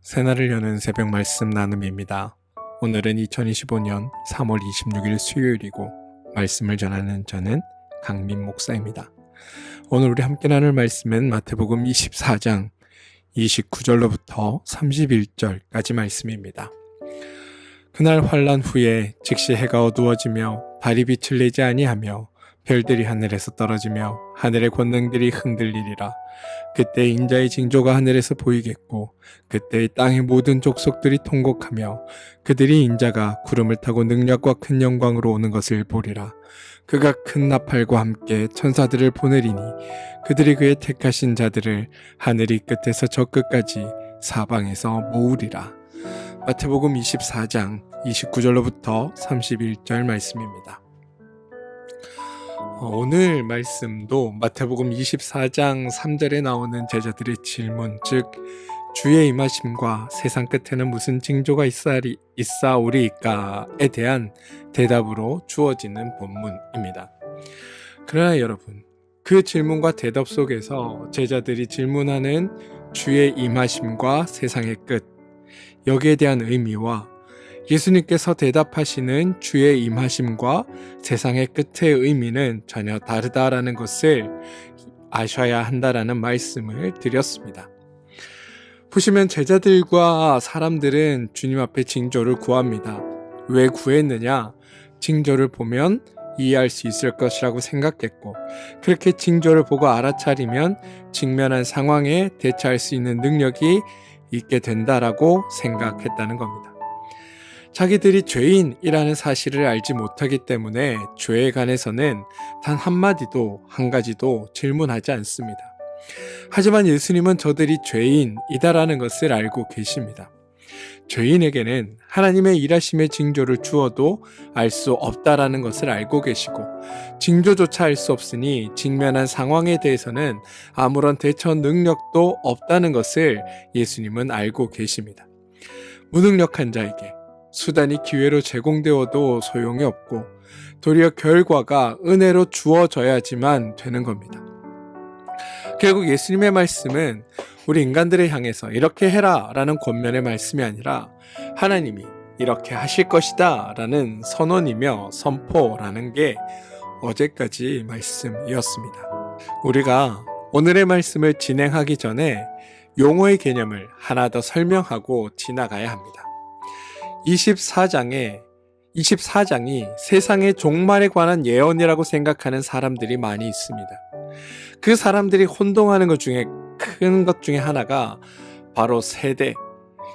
새날을 여는 새벽 말씀 나눔입니다. 오늘은 2025년 3월 26일 수요일이고 말씀을 전하는 저는 강민 목사입니다. 오늘 우리 함께 나눌 말씀은 마태복음 24장 29절로부터 31절까지 말씀입니다. 그날 환란 후에 즉시 해가 어두워지며 달이 빛을 내지 아니하며 별들이 하늘에서 떨어지며 하늘의 권능들이 흔들리리라. 그때 인자의 징조가 하늘에서 보이겠고 그때 땅의 모든 족속들이 통곡하며 그들이 인자가 구름을 타고 능력과 큰 영광으로 오는 것을 보리라. 그가 큰 나팔과 함께 천사들을 보내리니 그들이 그의 택하신 자들을 하늘이 끝에서 저 끝까지 사방에서 모으리라. 마태복음 24장 29절로부터 31절 말씀입니다. 오늘 말씀도 마태복음 24장 3절에 나오는 제자들의 질문, 즉 주의 임하심과 세상 끝에는 무슨 징조가 있사오리이까에 대한 대답으로 주어지는 본문입니다. 그러나 여러분, 그 질문과 대답 속에서 제자들이 질문하는 주의 임하심과 세상의 끝, 여기에 대한 의미와 예수님께서 대답하시는 주의 임하심과 세상의 끝의 의미는 전혀 다르다라는 것을 아셔야 한다라는 말씀을 드렸습니다. 보시면 제자들과 사람들은 주님 앞에 징조를 구합니다. 왜 구했느냐? 징조를 보면 이해할 수 있을 것이라고 생각했고, 그렇게 징조를 보고 알아차리면 직면한 상황에 대처할 수 있는 능력이 있게 된다라고 생각했다는 겁니다. 자기들이 죄인이라는 사실을 알지 못하기 때문에 죄에 관해서는 단 한마디도 한 가지도 질문하지 않습니다. 하지만 예수님은 저들이 죄인이다라는 것을 알고 계십니다. 죄인에게는 하나님의 일하심의 징조를 주어도 알 수 없다라는 것을 알고 계시고, 징조조차 알 수 없으니 직면한 상황에 대해서는 아무런 대처 능력도 없다는 것을 예수님은 알고 계십니다. 무능력한 자에게 수단이 기회로 제공되어도 소용이 없고 도리어 결과가 은혜로 주어져야지만 되는 겁니다. 결국 예수님의 말씀은 우리 인간들을 향해서 이렇게 해라 라는 권면의 말씀이 아니라 하나님이 이렇게 하실 것이다 라는 선언이며 선포라는 게 어제까지 말씀이었습니다. 우리가 오늘의 말씀을 진행하기 전에 용어의 개념을 하나 더 설명하고 지나가야 합니다. 24장이 세상의 종말에 관한 예언이라고 생각하는 사람들이 많이 있습니다. 그 사람들이 혼동하는 것 중에 큰 것 중에 하나가 바로 세대,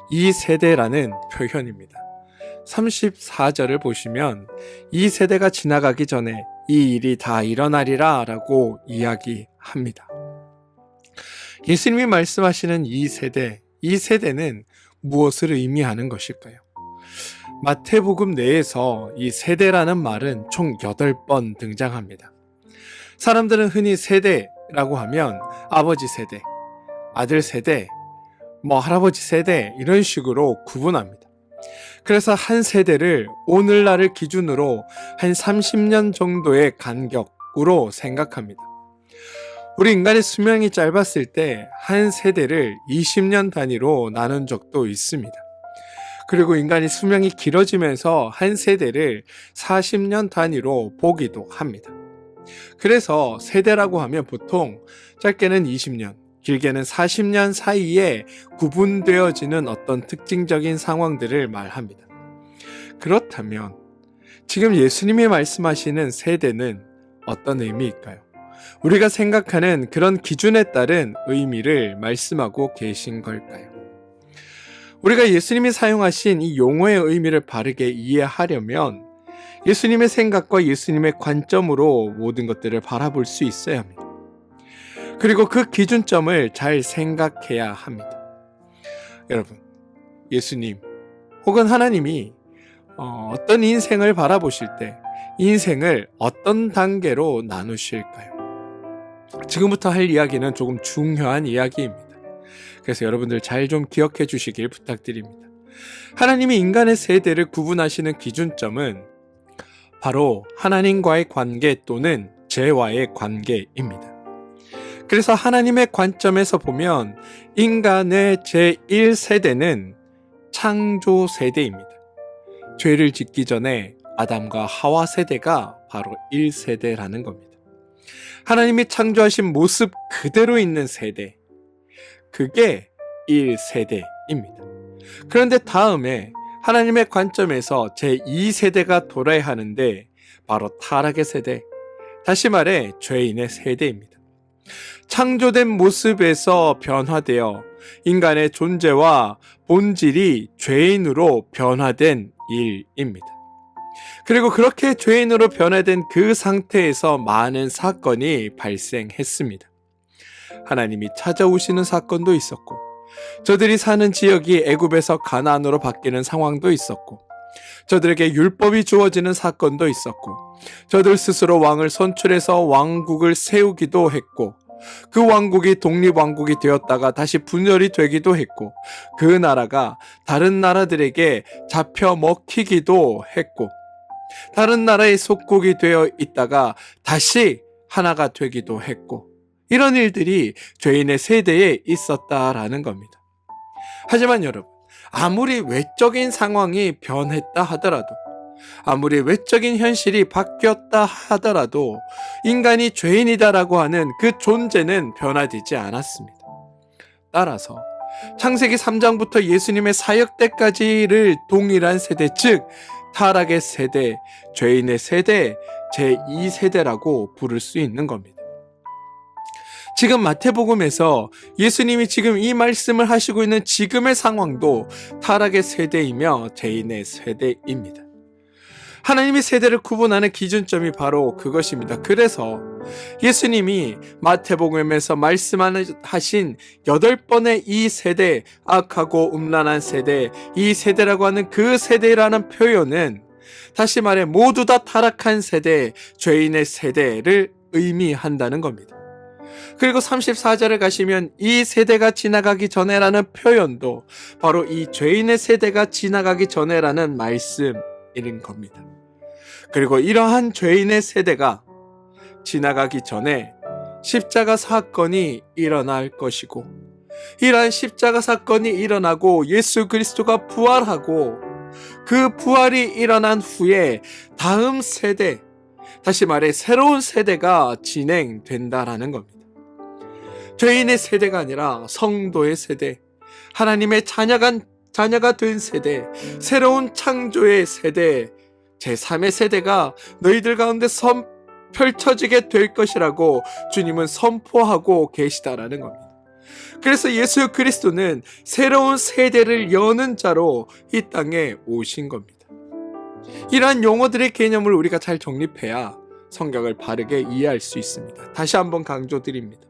이 세대라는 표현입니다. 34절을 보시면 이 세대가 지나가기 전에 이 일이 다 일어나리라 라고 이야기합니다. 예수님이 말씀하시는 이 세대는 무엇을 의미하는 것일까요? 마태복음 내에서 이 세대라는 말은 총 8번 등장합니다. 사람들은 흔히 세대라고 하면 아버지 세대, 아들 세대, 할아버지 세대 이런 식으로 구분합니다. 그래서 한 세대를 오늘날을 기준으로 한 30년 정도의 간격으로 생각합니다. 우리 인간의 수명이 짧았을 때 한 세대를 20년 단위로 나눈 적도 있습니다. 그리고 인간이 수명이 길어지면서 한 세대를 40년 단위로 보기도 합니다. 그래서 세대라고 하면 보통 짧게는 20년, 길게는 40년 사이에 구분되어지는 어떤 특징적인 상황들을 말합니다. 그렇다면 지금 예수님이 말씀하시는 세대는 어떤 의미일까요? 우리가 생각하는 그런 기준에 따른 의미를 말씀하고 계신 걸까요? 우리가 예수님이 사용하신 이 용어의 의미를 바르게 이해하려면 예수님의 생각과 예수님의 관점으로 모든 것들을 바라볼 수 있어야 합니다. 그리고 그 기준점을 잘 생각해야 합니다. 여러분, 예수님 혹은 하나님이 어떤 인생을 바라보실 때 인생을 어떤 단계로 나누실까요? 지금부터 할 이야기는 조금 중요한 이야기입니다. 그래서 여러분들 잘 좀 기억해 주시길 부탁드립니다. 하나님이 인간의 세대를 구분하시는 기준점은 바로 하나님과의 관계 또는 죄와의 관계입니다. 그래서 하나님의 관점에서 보면 인간의 제1세대는 창조 세대입니다. 죄를 짓기 전에 아담과 하와 세대가 바로 1세대라는 겁니다. 하나님이 창조하신 모습 그대로 있는 세대, 그게 1세대입니다. 그런데 다음에 하나님의 관점에서 제2세대가 돌아야 하는데 바로 타락의 세대, 다시 말해 죄인의 세대입니다. 창조된 모습에서 변화되어 인간의 존재와 본질이 죄인으로 변화된 일입니다. 그리고 그렇게 죄인으로 변화된 그 상태에서 많은 사건이 발생했습니다. 하나님이 찾아오시는 사건도 있었고, 저들이 사는 지역이 애굽에서 가나안으로 바뀌는 상황도 있었고, 저들에게 율법이 주어지는 사건도 있었고, 저들 스스로 왕을 선출해서 왕국을 세우기도 했고, 그 왕국이 독립왕국이 되었다가 다시 분열이 되기도 했고, 그 나라가 다른 나라들에게 잡혀 먹히기도 했고, 다른 나라의 속국이 되어 있다가 다시 하나가 되기도 했고, 이런 일들이 죄인의 세대에 있었다라는 겁니다. 하지만 여러분, 아무리 외적인 상황이 변했다 하더라도, 아무리 외적인 현실이 바뀌었다 하더라도 인간이 죄인이다라고 하는 그 존재는 변화되지 않았습니다. 따라서 창세기 3장부터 예수님의 사역 때까지를 동일한 세대, 즉 타락의 세대, 죄인의 세대, 제2세대라고 부를 수 있는 겁니다. 지금 마태복음에서 예수님이 지금 이 말씀을 하시고 있는 지금의 상황도 타락의 세대이며 죄인의 세대입니다. 하나님이 세대를 구분하는 기준점이 바로 그것입니다. 그래서 예수님이 마태복음에서 말씀하신 8번의 이 세대, 악하고 음란한 세대, 이 세대라고 하는 그 세대라는 표현은 다시 말해 모두 다 타락한 세대, 죄인의 세대를 의미한다는 겁니다. 그리고 34절에 가시면 이 세대가 지나가기 전에라는 표현도 바로 이 죄인의 세대가 지나가기 전에라는 말씀인 겁니다. 그리고 이러한 죄인의 세대가 지나가기 전에 십자가 사건이 일어날 것이고, 이러한 십자가 사건이 일어나고 예수 그리스도가 부활하고, 그 부활이 일어난 후에 다음 세대, 다시 말해 새로운 세대가 진행된다라는 겁니다. 죄인의 세대가 아니라 성도의 세대, 하나님의 자녀가 된 세대, 새로운 창조의 세대, 제3의 세대가 너희들 가운데 펼쳐지게 될 것이라고 주님은 선포하고 계시다라는 겁니다. 그래서 예수 그리스도는 새로운 세대를 여는 자로 이 땅에 오신 겁니다. 이러한 용어들의 개념을 우리가 잘 정립해야 성경을 바르게 이해할 수 있습니다. 다시 한번 강조드립니다.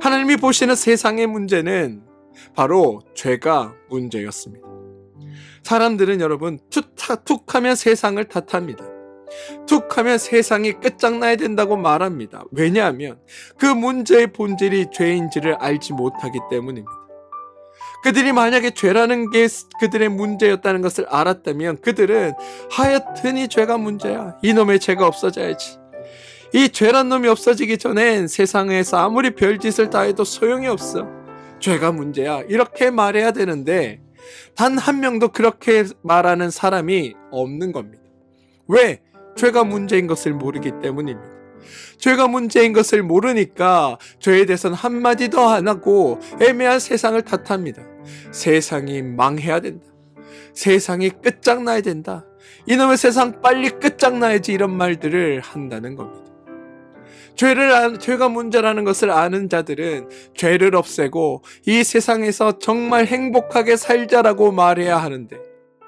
하나님이 보시는 세상의 문제는 바로 죄가 문제였습니다. 사람들은 여러분 툭하면 세상을 탓합니다. 툭하면 세상이 끝장나야 된다고 말합니다. 왜냐하면 그 문제의 본질이 죄인지를 알지 못하기 때문입니다. 그들이 만약에 죄라는 게 그들의 문제였다는 것을 알았다면 그들은 하여튼 이 죄가 문제야, 이놈의 죄가 없어져야지, 이 죄란 놈이 없어지기 전엔 세상에서 아무리 별짓을 다 해도 소용이 없어, 죄가 문제야, 이렇게 말해야 되는데 단 한 명도 그렇게 말하는 사람이 없는 겁니다. 왜? 죄가 문제인 것을 모르기 때문입니다. 죄가 문제인 것을 모르니까 죄에 대해서는 한마디도 안 하고 애매한 세상을 탓합니다. 세상이 망해야 된다, 세상이 끝장나야 된다, 이놈의 세상 빨리 끝장나야지, 이런 말들을 한다는 겁니다. 죄가 문제라는 것을 아는 자들은 죄를 없애고 이 세상에서 정말 행복하게 살자라고 말해야 하는데,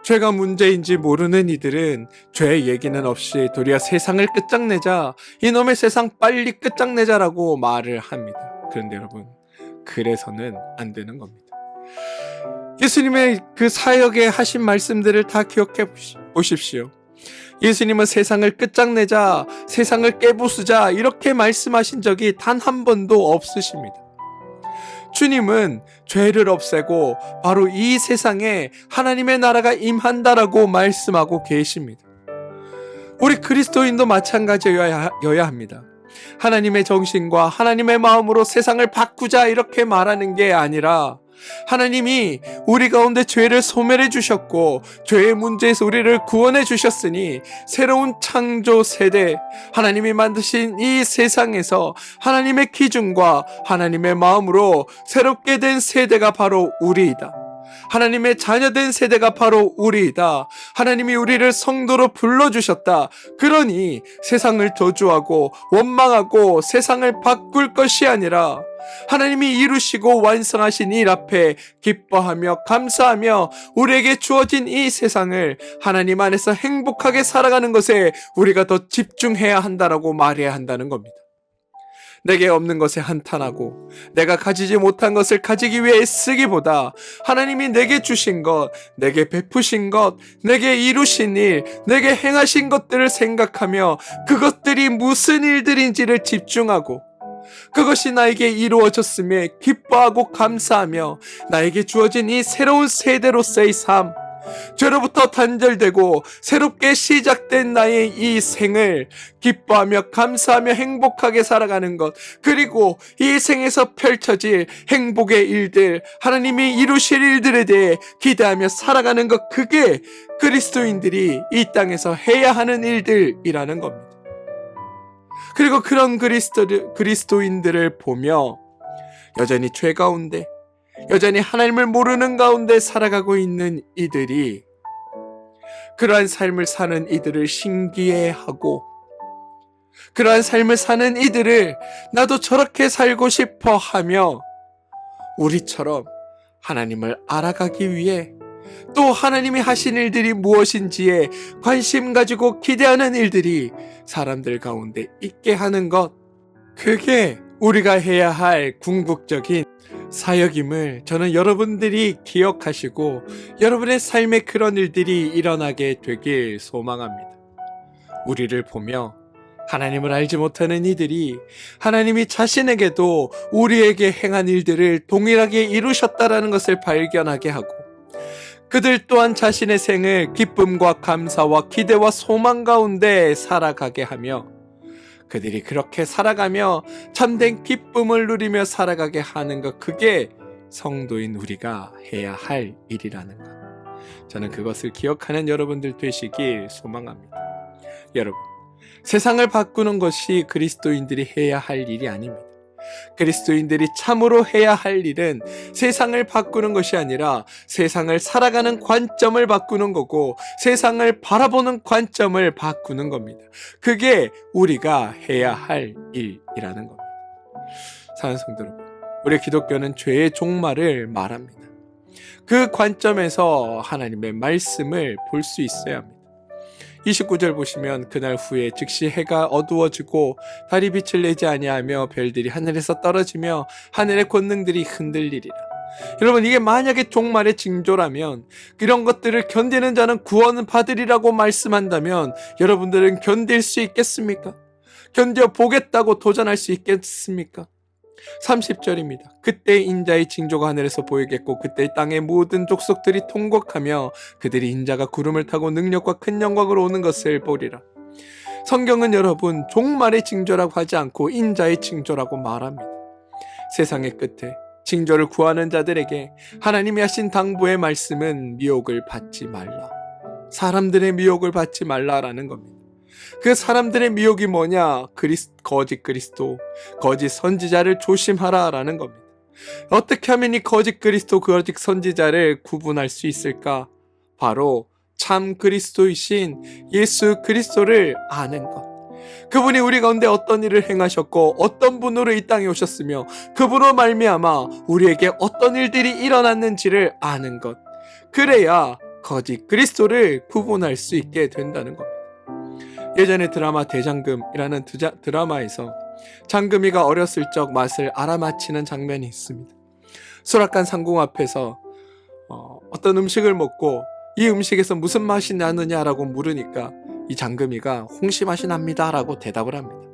죄가 문제인지 모르는 이들은 죄 얘기는 없이 도리어 세상을 끝장내자, 이놈의 세상 빨리 끝장내자라고 말을 합니다. 그런데 여러분, 그래서는 안 되는 겁니다. 예수님의 그 사역에 하신 말씀들을 다 기억해 보십시오. 예수님은 세상을 끝장내자, 세상을 깨부수자, 이렇게 말씀하신 적이 단 한 번도 없으십니다. 주님은 죄를 없애고 바로 이 세상에 하나님의 나라가 임한다라고 말씀하고 계십니다. 우리 그리스도인도 마찬가지여야 합니다. 하나님의 정신과 하나님의 마음으로 세상을 바꾸자 이렇게 말하는 게 아니라 하나님이 우리 가운데 죄를 소멸해 주셨고 죄의 문제에서 우리를 구원해 주셨으니 새로운 창조 세대, 하나님이 만드신 이 세상에서 하나님의 기준과 하나님의 마음으로 새롭게 된 세대가 바로 우리이다. 하나님의 자녀된 세대가 바로 우리이다. 하나님이 우리를 성도로 불러주셨다. 그러니 세상을 저주하고 원망하고 세상을 바꿀 것이 아니라 하나님이 이루시고 완성하신 일 앞에 기뻐하며 감사하며 우리에게 주어진 이 세상을 하나님 안에서 행복하게 살아가는 것에 우리가 더 집중해야 한다라고 말해야 한다는 겁니다. 내게 없는 것에 한탄하고 내가 가지지 못한 것을 가지기 위해 애쓰기보다 하나님이 내게 주신 것, 내게 베푸신 것, 내게 이루신 일, 내게 행하신 것들을 생각하며 그것들이 무슨 일들인지를 집중하고 그것이 나에게 이루어졌음에 기뻐하고 감사하며 나에게 주어진 이 새로운 세대로서의 삶, 죄로부터 단절되고 새롭게 시작된 나의 이 생을 기뻐하며 감사하며 행복하게 살아가는 것, 그리고 이 생에서 펼쳐질 행복의 일들, 하나님이 이루실 일들에 대해 기대하며 살아가는 것, 그게 그리스도인들이 이 땅에서 해야 하는 일들이라는 겁니다. 그리고 그런 그리스도인들을 보며 여전히 죄 가운데, 여전히 하나님을 모르는 가운데 살아가고 있는 이들이 그러한 삶을 사는 이들을 신기해하고 그러한 삶을 사는 이들을 나도 저렇게 살고 싶어 하며 우리처럼 하나님을 알아가기 위해 또 하나님이 하신 일들이 무엇인지에 관심 가지고 기대하는 일들이 사람들 가운데 있게 하는 것, 그게 우리가 해야 할 궁극적인 사역임을 저는 여러분들이 기억하시고 여러분의 삶에 그런 일들이 일어나게 되길 소망합니다. 우리를 보며 하나님을 알지 못하는 이들이 하나님이 자신에게도 우리에게 행한 일들을 동일하게 이루셨다라는 것을 발견하게 하고 그들 또한 자신의 생을 기쁨과 감사와 기대와 소망 가운데 살아가게 하며 그들이 그렇게 살아가며 참된 기쁨을 누리며 살아가게 하는 것, 그게 성도인 우리가 해야 할 일이라는 것. 저는 그것을 기억하는 여러분들 되시길 소망합니다. 여러분, 세상을 바꾸는 것이 그리스도인들이 해야 할 일이 아닙니다. 그리스도인들이 참으로 해야 할 일은 세상을 바꾸는 것이 아니라 세상을 살아가는 관점을 바꾸는 거고 세상을 바라보는 관점을 바꾸는 겁니다. 그게 우리가 해야 할 일이라는 겁니다. 사랑하는 성도 여러분, 우리 기독교는 죄의 종말을 말합니다. 그 관점에서 하나님의 말씀을 볼 수 있어야 합니다. 29절 보시면 그날 후에 즉시 해가 어두워지고 달이 빛을 내지 아니하며 별들이 하늘에서 떨어지며 하늘의 권능들이 흔들리리라. 여러분, 이게 만약에 종말의 징조라면 이런 것들을 견디는 자는 구원을 받으리라고 말씀한다면 여러분들은 견딜 수 있겠습니까? 견뎌보겠다고 도전할 수 있겠습니까? 30절입니다. 그때 인자의 징조가 하늘에서 보이겠고 그때 땅의 모든 족속들이 통곡하며 그들이 인자가 구름을 타고 능력과 큰 영광으로 오는 것을 보리라. 성경은 여러분 종말의 징조라고 하지 않고 인자의 징조라고 말합니다. 세상의 끝에 징조를 구하는 자들에게 하나님이 하신 당부의 말씀은 미혹을 받지 말라. 사람들의 미혹을 받지 말라라는 겁니다. 그 사람들의 미혹이 뭐냐? 거짓 그리스도, 거짓 선지자를 조심하라라는 겁니다. 어떻게 하면 이 거짓 그리스도, 거짓 선지자를 구분할 수 있을까? 바로 참 그리스도이신 예수 그리스도를 아는 것. 그분이 우리 가운데 어떤 일을 행하셨고 어떤 분으로 이 땅에 오셨으며 그분으로 말미암아 우리에게 어떤 일들이 일어났는지를 아는 것. 그래야 거짓 그리스도를 구분할 수 있게 된다는 겁니다. 예전에 드라마 대장금이라는 드라마에서 장금이가 어렸을 적 맛을 알아맞히는 장면이 있습니다. 수락관 상궁 앞에서 어떤 음식을 먹고 이 음식에서 무슨 맛이 나느냐라고 물으니까 이 장금이가 홍시 맛이 납니다 라고 대답을 합니다.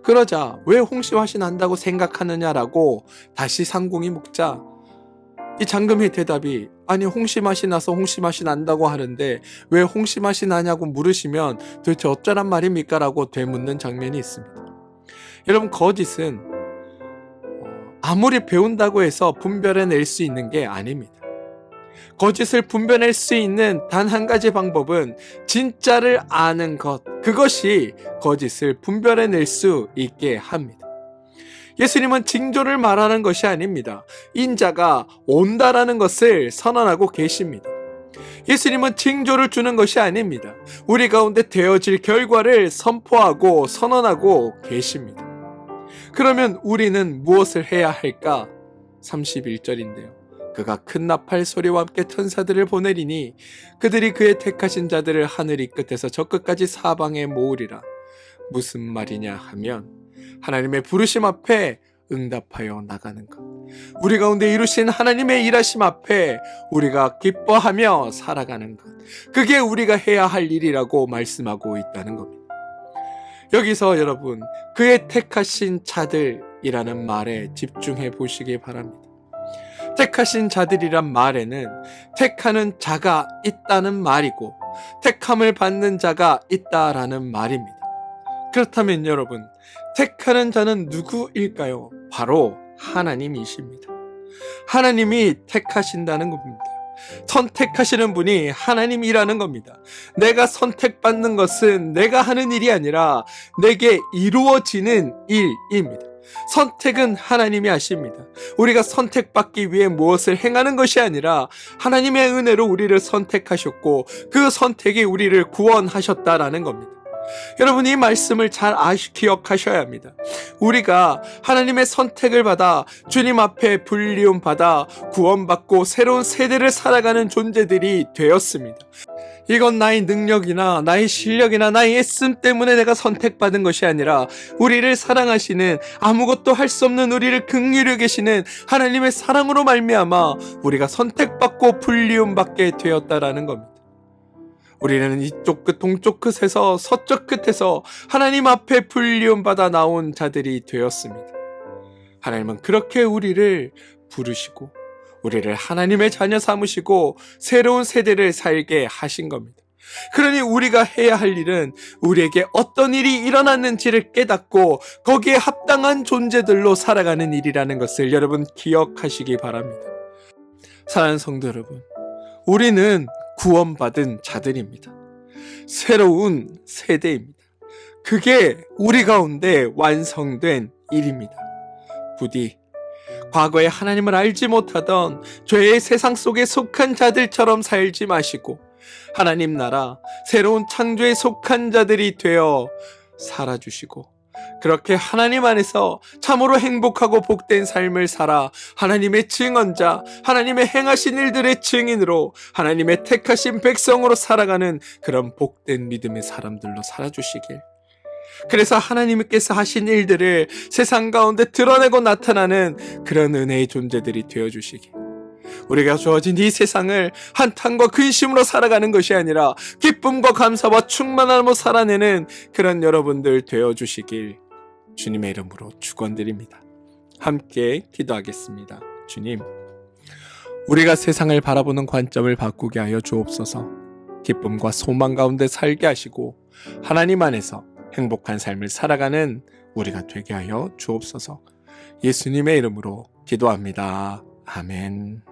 그러자 왜 홍시 맛이 난다고 생각하느냐라고 다시 상궁이 묻자 이 장금이의 대답이 아니 홍시 맛이 나서 홍시 맛이 난다고 하는데 왜 홍시 맛이 나냐고 물으시면 도대체 어쩌란 말입니까? 라고 되묻는 장면이 있습니다. 여러분, 거짓은 아무리 배운다고 해서 분별해낼 수 있는 게 아닙니다. 거짓을 분별할 수 있는 단 한 가지 방법은 진짜를 아는 것, 그것이 거짓을 분별해낼 수 있게 합니다. 예수님은 징조를 말하는 것이 아닙니다. 인자가 온다라는 것을 선언하고 계십니다. 예수님은 징조를 주는 것이 아닙니다. 우리 가운데 되어질 결과를 선포하고 선언하고 계십니다. 그러면 우리는 무엇을 해야 할까? 31절인데요. 그가 큰 나팔 소리와 함께 천사들을 보내리니 그들이 그의 택하신 자들을 하늘 이 끝에서 저 끝까지 사방에 모으리라. 무슨 말이냐 하면 하나님의 부르심 앞에 응답하여 나가는 것, 우리 가운데 이루신 하나님의 일하심 앞에 우리가 기뻐하며 살아가는 것, 그게 우리가 해야 할 일이라고 말씀하고 있다는 겁니다. 여기서 여러분, 그의 택하신 자들이라는 말에 집중해 보시기 바랍니다. 택하신 자들이란 말에는 택하는 자가 있다는 말이고 택함을 받는 자가 있다라는 말입니다. 그렇다면 여러분, 택하는 자는 누구일까요? 바로 하나님이십니다. 하나님이 택하신다는 겁니다. 선택하시는 분이 하나님이라는 겁니다. 내가 선택받는 것은 내가 하는 일이 아니라 내게 이루어지는 일입니다. 선택은 하나님이 하십니다. 우리가 선택받기 위해 무엇을 행하는 것이 아니라 하나님의 은혜로 우리를 선택하셨고 그 선택이 우리를 구원하셨다라는 겁니다. 여러분, 이 말씀을 잘 기억하셔야 합니다. 우리가 하나님의 선택을 받아 주님 앞에 불리움 받아 구원받고 새로운 세대를 살아가는 존재들이 되었습니다. 이건 나의 능력이나 나의 실력이나 나의 애씀 때문에 내가 선택받은 것이 아니라 우리를 사랑하시는, 아무것도 할 수 없는 우리를 긍휼히 계시는 하나님의 사랑으로 말미암아 우리가 선택받고 불리움 받게 되었다라는 겁니다. 우리는 이쪽 끝 동쪽 끝에서 서쪽 끝에서 하나님 앞에 불리움 받아 나온 자들이 되었습니다. 하나님은 그렇게 우리를 부르시고 우리를 하나님의 자녀 삼으시고 새로운 세대를 살게 하신 겁니다. 그러니 우리가 해야 할 일은 우리에게 어떤 일이 일어났는지를 깨닫고 거기에 합당한 존재들로 살아가는 일이라는 것을 여러분 기억하시기 바랍니다. 사랑하는 성도 여러분, 우리는 구원받은 자들입니다. 새로운 세대입니다. 그게 우리 가운데 완성된 일입니다. 부디 과거에 하나님을 알지 못하던 죄의 세상 속에 속한 자들처럼 살지 마시고 하나님 나라, 새로운 창조에 속한 자들이 되어 살아주시고 그렇게 하나님 안에서 참으로 행복하고 복된 삶을 살아 하나님의 증언자, 하나님의 행하신 일들의 증인으로 하나님의 택하신 백성으로 살아가는 그런 복된 믿음의 사람들로 살아주시길, 그래서 하나님께서 하신 일들을 세상 가운데 드러내고 나타나는 그런 은혜의 존재들이 되어주시길, 우리가 주어진 이 세상을 한탄과 근심으로 살아가는 것이 아니라 기쁨과 감사와 충만함으로 살아내는 그런 여러분들 되어주시길 주님의 이름으로 축원드립니다. 함께 기도하겠습니다. 주님, 우리가 세상을 바라보는 관점을 바꾸게 하여 주옵소서. 기쁨과 소망 가운데 살게 하시고 하나님 안에서 행복한 삶을 살아가는 우리가 되게 하여 주옵소서. 예수님의 이름으로 기도합니다. 아멘.